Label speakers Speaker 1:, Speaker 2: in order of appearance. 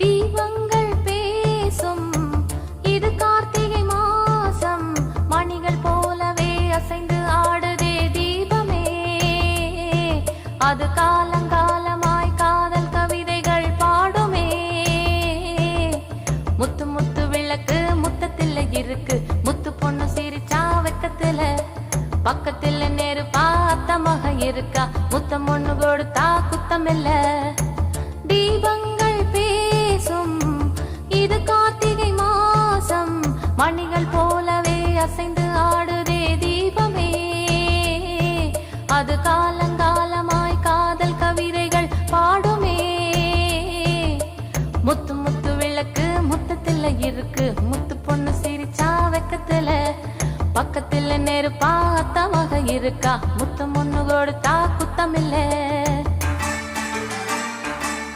Speaker 1: தீபங்கள் பேசும் இது கார்த்திகை மாசம், மணிகள் போலவே அசைந்து ஆடுதே தீபமே. அது காலங்காலமாய் காதல் கவிதைகள் பாடுமே. முத்து முத்து விளக்கு முத்தத்தில் இருக்கு, முத்து பொண்ணு சிரிச்சா வெக்கத்துல, பக்கத்தில் நெருப்பா அத்தமாக இருக்கா, முத்தம் ஒண்ணு கொடுத்தா குத்தமில்ல. தீபங்கள் பேசும் இது கார்த்திகை மாசம், மணிகள் போலவே அசைந்து ஆடுதே தீபமே. அது காலங்காலமாய் காதல் கவிதைகள் பாடுமே. முத்து முத்து விளக்கு முத்தத்தில் இருக்கு, முத்து பொண்ணு சிரிச்சா வெக்கத்துல, பக்கத்தில் நெருப்பா அத்தமாக இருக்கா, முத்தம் ஒண்ணு கொடுத்தா குத்தமில்ல.